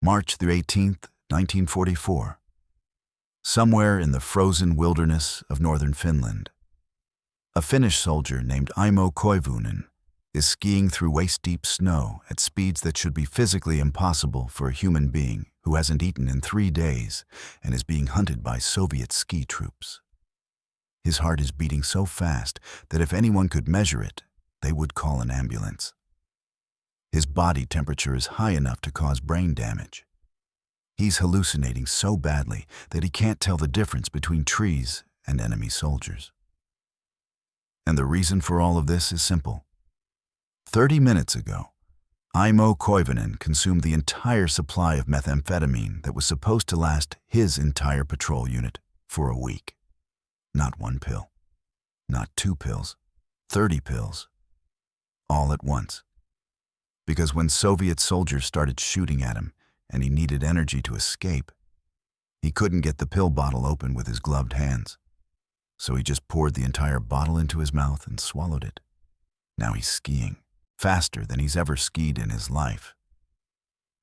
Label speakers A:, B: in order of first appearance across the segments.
A: March the 18th, 1944. Somewhere in the frozen wilderness of northern Finland, a Finnish soldier named Imo Koivunen is skiing through waist-deep snow at speeds that should be physically impossible for a human being who hasn't eaten in 3 days and is being hunted by Soviet ski troops. His heart is beating so fast that if anyone could measure it, they would call an ambulance. His body temperature is high enough to cause brain damage. He's hallucinating so badly that he can't tell the difference between trees and enemy soldiers. And the reason for all of this is simple. 30 minutes ago, Imo Koivunen consumed the entire supply of methamphetamine that was supposed to last his entire patrol unit for a week. Not 1 pill, not 2 pills, 30 pills, all at once. Because when Soviet soldiers started shooting at him and he needed energy to escape, he couldn't get the pill bottle open with his gloved hands. So he just poured the entire bottle into his mouth and swallowed it. Now he's skiing, faster than he's ever skied in his life.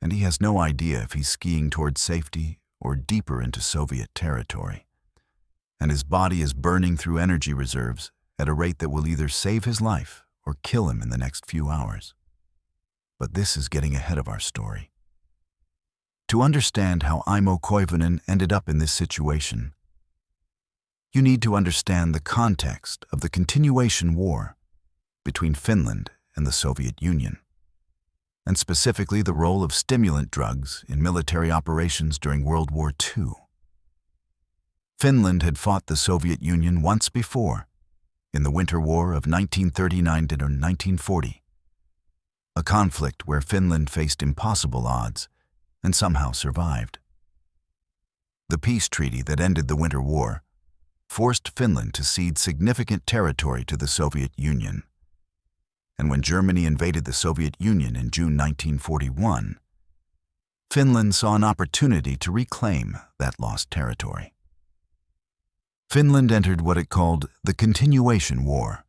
A: And he has no idea if he's skiing towards safety or deeper into Soviet territory. And his body is burning through energy reserves at a rate that will either save his life or kill him in the next few hours. But this is getting ahead of our story. To understand how Imo Koivunen ended up in this situation, you need to understand the context of the continuation war between Finland and the Soviet Union, and specifically the role of stimulant drugs in military operations during World War II. Finland had fought the Soviet Union once before, in the Winter War of 1939 to 1940, a conflict where Finland faced impossible odds and somehow survived. The peace treaty that ended the Winter War forced Finland to cede significant territory to the Soviet Union. And when Germany invaded the Soviet Union in June 1941, Finland saw an opportunity to reclaim that lost territory. Finland entered what it called the Continuation War,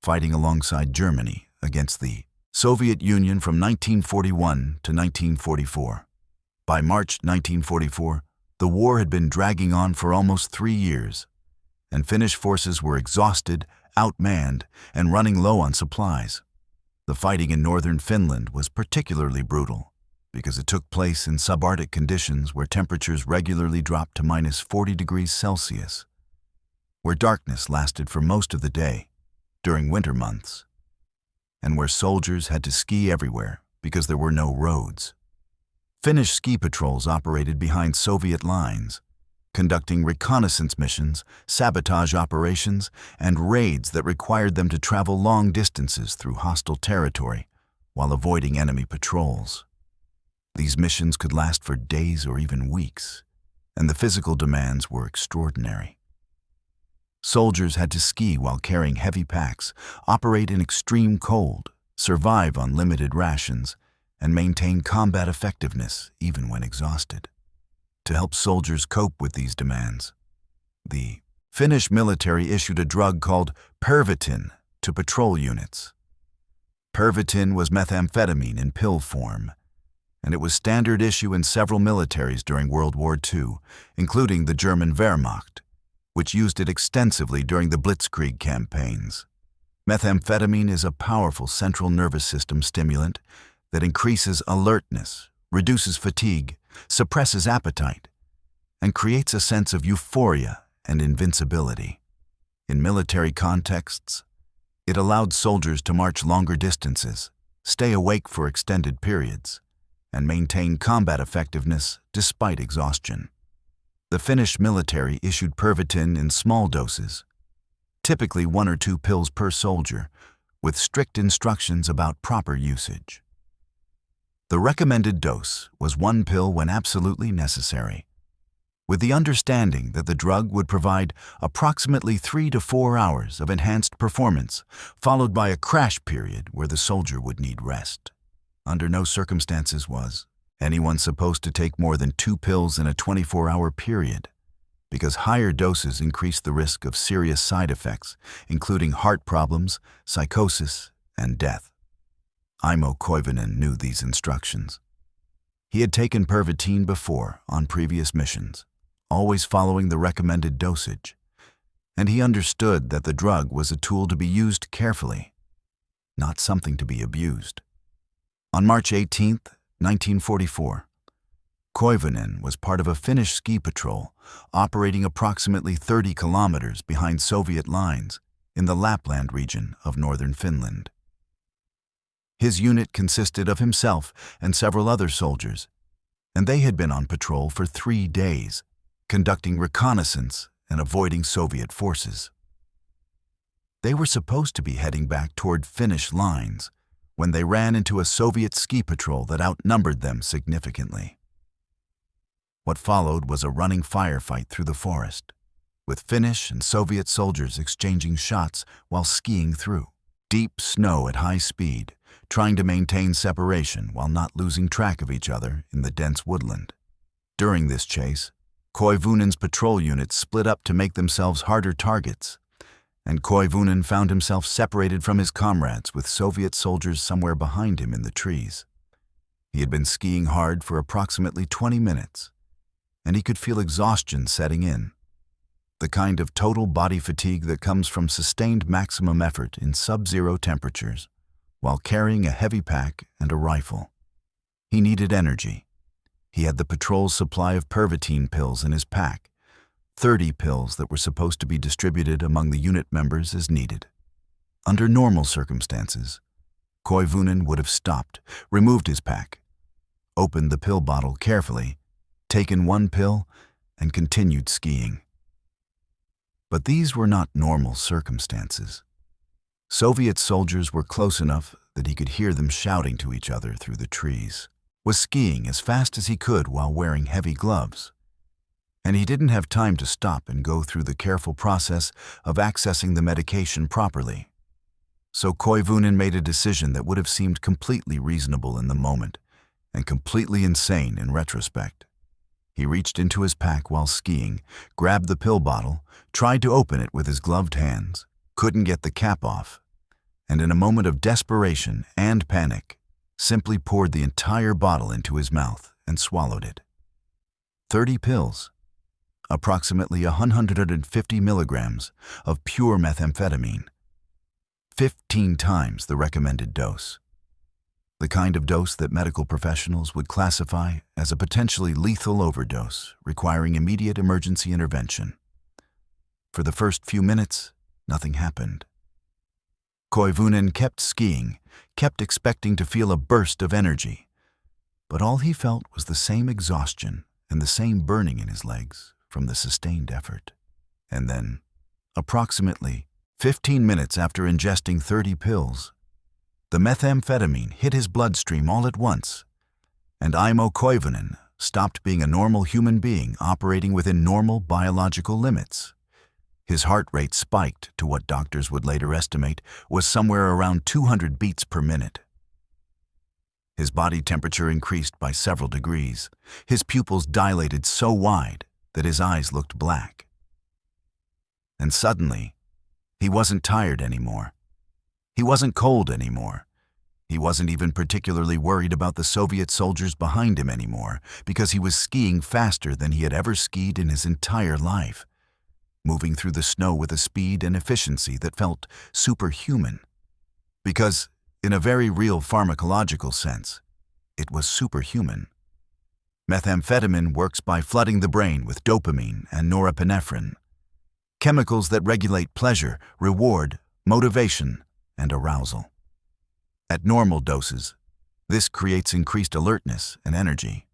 A: fighting alongside Germany against the Soviet Union from 1941 to 1944. By March 1944, the war had been dragging on for almost 3 years, and Finnish forces were exhausted, outmanned, and running low on supplies. The fighting in northern Finland was particularly brutal because it took place in subarctic conditions where temperatures regularly dropped to -40 degrees Celsius, where darkness lasted for most of the day during winter months, and where soldiers had to ski everywhere because there were no roads. Finnish ski patrols operated behind Soviet lines, conducting reconnaissance missions, sabotage operations, and raids that required them to travel long distances through hostile territory while avoiding enemy patrols. These missions could last for days or even weeks, and the physical demands were extraordinary. Soldiers had to ski while carrying heavy packs, operate in extreme cold, survive on limited rations, and maintain combat effectiveness even when exhausted. To help soldiers cope with these demands, the Finnish military issued a drug called Pervitin to patrol units. Pervitin was methamphetamine in pill form, and it was standard issue in several militaries during World War II, including the German Wehrmacht, which used it extensively during the Blitzkrieg campaigns. Methamphetamine is a powerful central nervous system stimulant that increases alertness, reduces fatigue, suppresses appetite, and creates a sense of euphoria and invincibility. In military contexts, it allowed soldiers to march longer distances, stay awake for extended periods, and maintain combat effectiveness despite exhaustion. The Finnish military issued Pervitin in small doses, typically 1 or 2 pills per soldier, with strict instructions about proper usage. The recommended dose was 1 pill when absolutely necessary, with the understanding that the drug would provide approximately 3 to 4 hours of enhanced performance, followed by a crash period where the soldier would need rest. Under no circumstances was anyone supposed to take more than 2 pills in a 24-hour period, because higher doses increase the risk of serious side effects, including heart problems, psychosis, and death. Imo Koivunen knew these instructions. He had taken Pervitin before on previous missions, always following the recommended dosage, and he understood that the drug was a tool to be used carefully, not something to be abused. On March 18, 1944, Koivunen was part of a Finnish ski patrol operating approximately 30 kilometers behind Soviet lines in the Lapland region of northern Finland. His unit consisted of himself and several other soldiers, and they had been on patrol for 3 days, conducting reconnaissance and avoiding Soviet forces. They were supposed to be heading back toward Finnish lines when they ran into a Soviet ski patrol that outnumbered them significantly. What followed was a running firefight through the forest, with Finnish and Soviet soldiers exchanging shots while skiing through deep snow at high speed, trying to maintain separation while not losing track of each other in the dense woodland. During this chase, Koivunen's patrol units split up to make themselves harder targets, and Koivunen found himself separated from his comrades with Soviet soldiers somewhere behind him in the trees. He had been skiing hard for approximately 20 minutes, and he could feel exhaustion setting in, the kind of total body fatigue that comes from sustained maximum effort in sub-zero temperatures while carrying a heavy pack and a rifle. He needed energy. He had the patrol's supply of Pervitin pills in his pack, 30 pills that were supposed to be distributed among the unit members as needed. Under normal circumstances, Koivunen would have stopped, removed his pack, opened the pill bottle carefully, taken one pill, and continued skiing. But these were not normal circumstances. Soviet soldiers were close enough that he could hear them shouting to each other through the trees, was skiing as fast as he could while wearing heavy gloves, and he didn't have time to stop and go through the careful process of accessing the medication properly. So Koivunen made a decision that would have seemed completely reasonable in the moment and completely insane in retrospect. He reached into his pack while skiing, grabbed the pill bottle, tried to open it with his gloved hands, couldn't get the cap off, and in a moment of desperation and panic, simply poured the entire bottle into his mouth and swallowed it. 30 pills, approximately 150 milligrams of pure methamphetamine, 15 times the recommended dose. The kind of dose that medical professionals would classify as a potentially lethal overdose requiring immediate emergency intervention. For the first few minutes, nothing happened. Koivunen kept skiing, kept expecting to feel a burst of energy, but all he felt was the same exhaustion and the same burning in his legs from the sustained effort. And then, approximately 15 minutes after ingesting 30 pills, the methamphetamine hit his bloodstream all at once, and Aimo Koivunen stopped being a normal human being operating within normal biological limits. His heart rate spiked to what doctors would later estimate was somewhere around 200 beats per minute. His body temperature increased by several degrees. His pupils dilated so wide that his eyes looked black. And suddenly, he wasn't tired anymore. He wasn't cold anymore. He wasn't even particularly worried about the Soviet soldiers behind him anymore because he was skiing faster than he had ever skied in his entire life, moving through the snow with a speed and efficiency that felt superhuman. Because, in a very real pharmacological sense, it was superhuman. Methamphetamine works by flooding the brain with dopamine and norepinephrine, chemicals that regulate pleasure, reward, motivation, and arousal. At normal doses, this creates increased alertness and energy.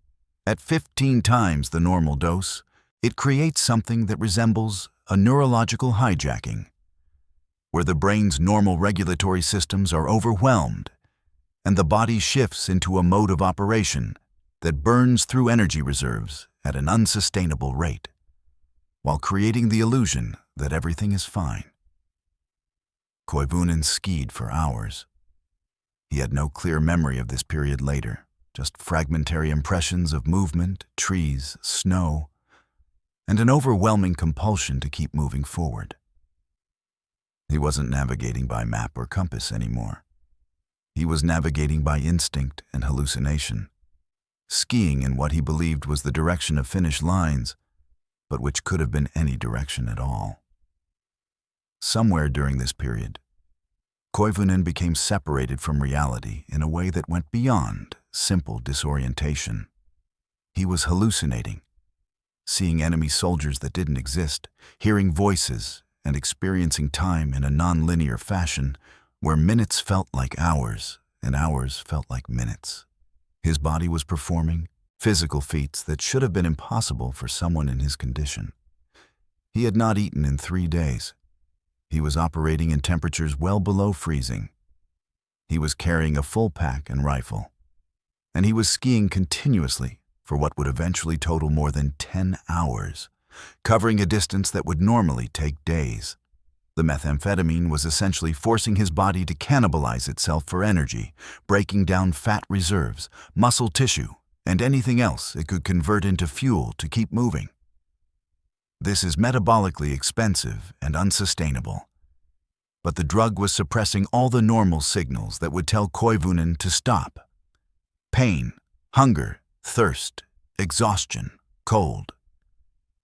A: At 15 times the normal dose, it creates something that resembles a neurological hijacking, where the brain's normal regulatory systems are overwhelmed and the body shifts into a mode of operation that burns through energy reserves at an unsustainable rate, while creating the illusion that everything is fine. Koivunen skied for hours. He had no clear memory of this period later, just fragmentary impressions of movement, trees, snow, and an overwhelming compulsion to keep moving forward. He wasn't navigating by map or compass anymore. He was navigating by instinct and hallucination. skiing in what he believed was the direction of Finnish lines, but which could have been any direction at all. Somewhere during this period, Koivunen became separated from reality in a way that went beyond simple disorientation. He was hallucinating, seeing enemy soldiers that didn't exist, hearing voices, and experiencing time in a non-linear fashion where minutes felt like hours and hours felt like minutes. His body was performing physical feats that should have been impossible for someone in his condition. He had not eaten in 3 days. He was operating in temperatures well below freezing. He was carrying a full pack and rifle. And he was skiing continuously for what would eventually total more than 10 hours, covering a distance that would normally take days. The methamphetamine was essentially forcing his body to cannibalize itself for energy, breaking down fat reserves, muscle tissue, and anything else it could convert into fuel to keep moving. This is metabolically expensive and unsustainable. But the drug was suppressing all the normal signals that would tell Koivunen to stop. Pain, hunger, thirst, exhaustion, cold.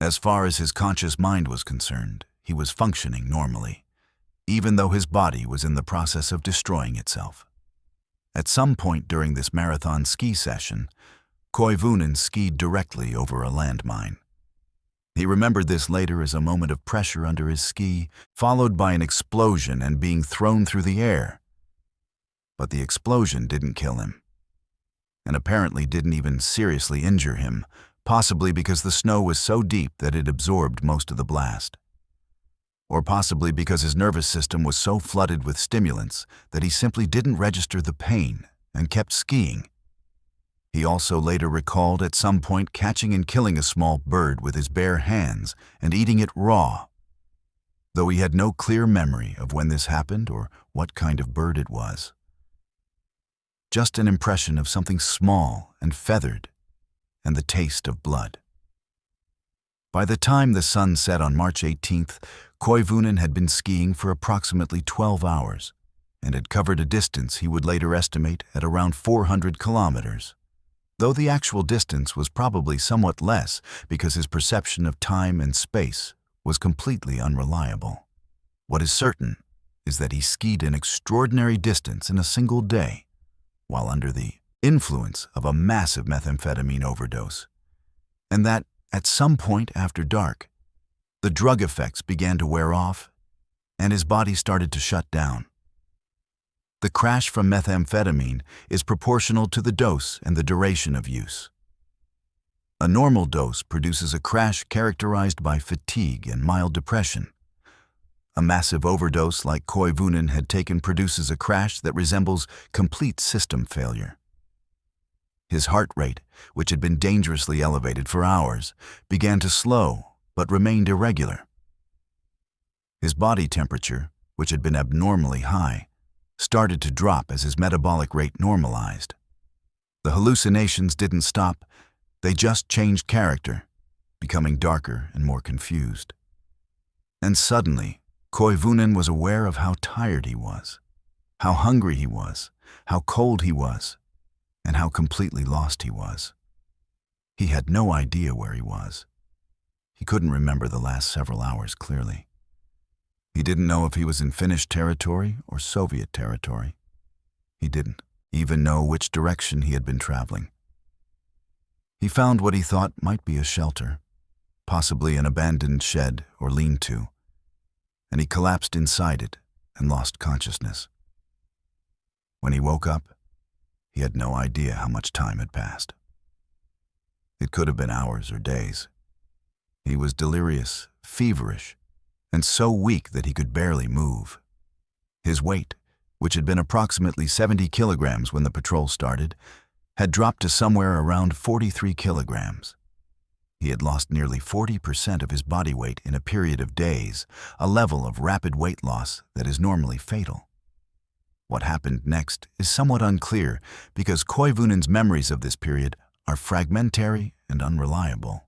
A: As far as his conscious mind was concerned, he was functioning normally, even though his body was in the process of destroying itself. At some point during this marathon ski session, Koivunen skied directly over a landmine. He remembered this later as a moment of pressure under his ski, followed by an explosion and being thrown through the air. But the explosion didn't kill him, and apparently didn't even seriously injure him, possibly because the snow was so deep that it absorbed most of the blast. Or possibly because his nervous system was so flooded with stimulants that he simply didn't register the pain and kept skiing. He also later recalled at some point catching and killing a small bird with his bare hands and eating it raw, though he had no clear memory of when this happened or what kind of bird it was. Just an impression of something small and feathered and the taste of blood. By the time the sun set on March 18th, Koivunen had been skiing for approximately 12 hours and had covered a distance he would later estimate at around 400 kilometers. Though the actual distance was probably somewhat less because his perception of time and space was completely unreliable. What is certain is that he skied an extraordinary distance in a single day, while under the influence of a massive methamphetamine overdose, and that at some point after dark, the drug effects began to wear off and his body started to shut down. The crash from methamphetamine is proportional to the dose and the duration of use. A normal dose produces a crash characterized by fatigue and mild depression. A massive overdose like Koivunen had taken produces a crash that resembles complete system failure. His heart rate, which had been dangerously elevated for hours, began to slow but remained irregular. His body temperature, which had been abnormally high, started to drop as his metabolic rate normalized. The hallucinations didn't stop, they just changed character, becoming darker and more confused. And suddenly, Koivunen was aware of how tired he was, how hungry he was, how cold he was, and how completely lost he was. He had no idea where he was. He couldn't remember the last several hours clearly. He didn't know if he was in Finnish territory or Soviet territory. He didn't even know which direction he had been traveling. He found what he thought might be a shelter, possibly an abandoned shed or lean-to, and he collapsed inside it and lost consciousness. When he woke up, he had no idea how much time had passed. It could have been hours or days. He was delirious, feverish, and so weak that he could barely move. His weight, which had been approximately 70 kilograms when the patrol started, had dropped to somewhere around 43 kilograms. He had lost nearly 40% of his body weight in a period of days, a level of rapid weight loss that is normally fatal. What happened next is somewhat unclear because Koivunen's memories of this period are fragmentary and unreliable.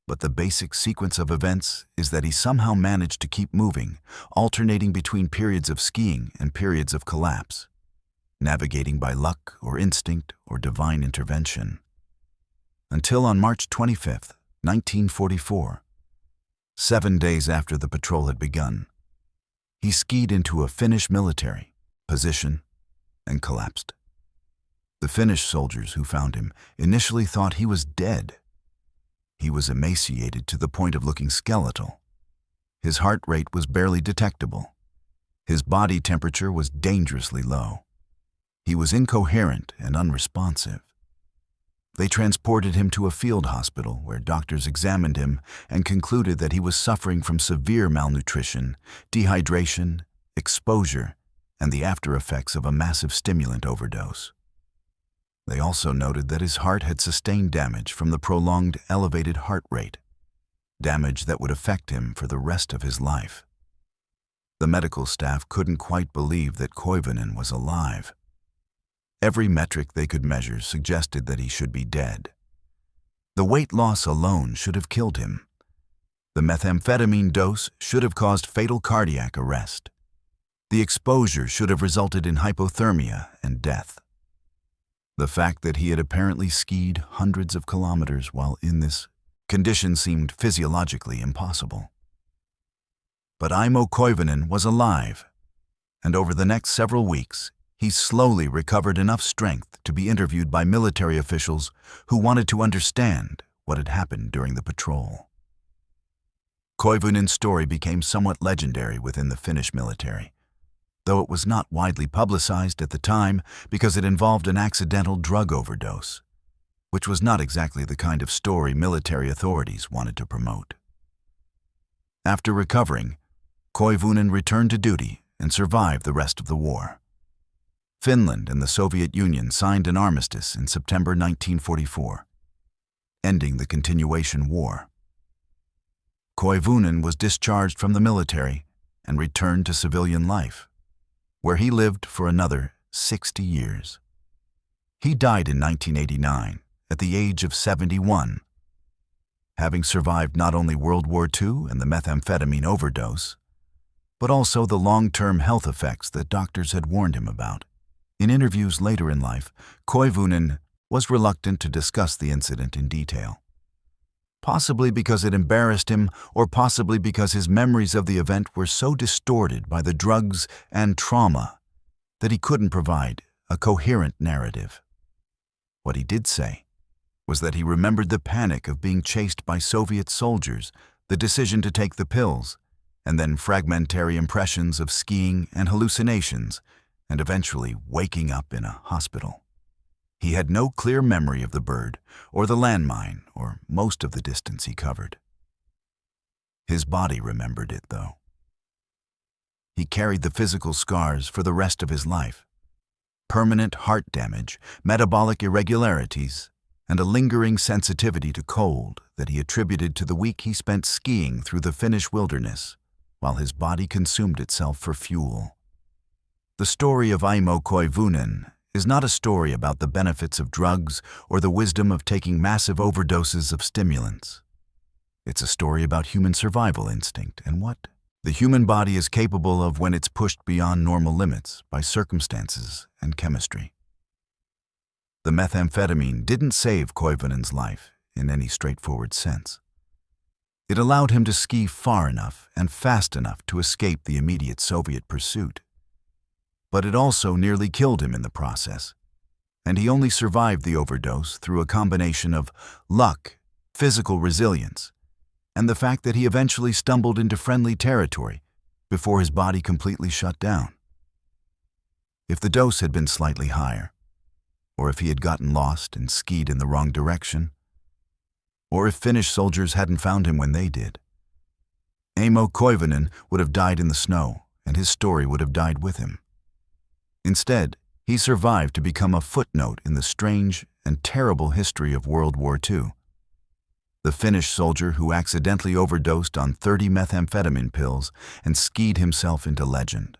A: But the basic sequence of events is that he somehow managed to keep moving, alternating between periods of skiing and periods of collapse, navigating by luck or instinct or divine intervention. until on March 25, 1944, 7 days after the patrol had begun, he skied into a Finnish military position and collapsed. The Finnish soldiers who found him initially thought he was dead. He was emaciated to the point of looking skeletal. His heart rate was barely detectable. His body temperature was dangerously low. He was incoherent and unresponsive. They transported him to a field hospital where doctors examined him and concluded that he was suffering from severe malnutrition, dehydration, exposure, and the after effects of a massive stimulant overdose. They also noted that his heart had sustained damage from the prolonged elevated heart rate, damage that would affect him for the rest of his life. The medical staff couldn't quite believe that Koivunen was alive. Every metric they could measure suggested that he should be dead. The weight loss alone should have killed him. The methamphetamine dose should have caused fatal cardiac arrest. The exposure should have resulted in hypothermia and death. The fact that he had apparently skied hundreds of kilometers while in this condition seemed physiologically impossible. But Aimo Koivunen was alive, and over the next several weeks, he slowly recovered enough strength to be interviewed by military officials who wanted to understand what had happened during the patrol. Koivunen's story became somewhat legendary within the Finnish military, though it was not widely publicized at the time because it involved an accidental drug overdose, which was not exactly the kind of story military authorities wanted to promote. After recovering, Koivunen returned to duty and survived the rest of the war. Finland and the Soviet Union signed an armistice in September 1944, ending the continuation war. Koivunen was discharged from the military and returned to civilian life, where he lived for another 60 years. He died in 1989 at the age of 71, having survived not only World War II and the methamphetamine overdose, but also the long-term health effects that doctors had warned him about. In interviews later in life, Koivunen was reluctant to discuss the incident in detail, possibly because it embarrassed him or possibly because his memories of the event were so distorted by the drugs and trauma that he couldn't provide a coherent narrative. What he did say was that he remembered the panic of being chased by Soviet soldiers, the decision to take the pills, and then fragmentary impressions of skiing and hallucinations, and eventually waking up in a hospital. He had no clear memory of the bird or the landmine or most of the distance he covered. His body remembered it, though. He carried the physical scars for the rest of his life: permanent heart damage, metabolic irregularities, and a lingering sensitivity to cold that he attributed to the week he spent skiing through the Finnish wilderness while his body consumed itself for fuel. The story of Aimo Koivunen is not a story about the benefits of drugs or the wisdom of taking massive overdoses of stimulants. It's a story about human survival instinct and what the human body is capable of when it's pushed beyond normal limits by circumstances and chemistry. The methamphetamine didn't save Koivunen's life in any straightforward sense. It allowed him to ski far enough and fast enough to escape the immediate Soviet pursuit. But it also nearly killed him in the process, and he only survived the overdose through a combination of luck, physical resilience, and the fact that he eventually stumbled into friendly territory before his body completely shut down. If the dose had been slightly higher, or if he had gotten lost and skied in the wrong direction, or if Finnish soldiers hadn't found him when they did, Aimo Koivunen would have died in the snow, and his story would have died with him. Instead, he survived to become a footnote in the strange and terrible history of World War II. The Finnish soldier who accidentally overdosed on 30 methamphetamine pills and skied himself into legend.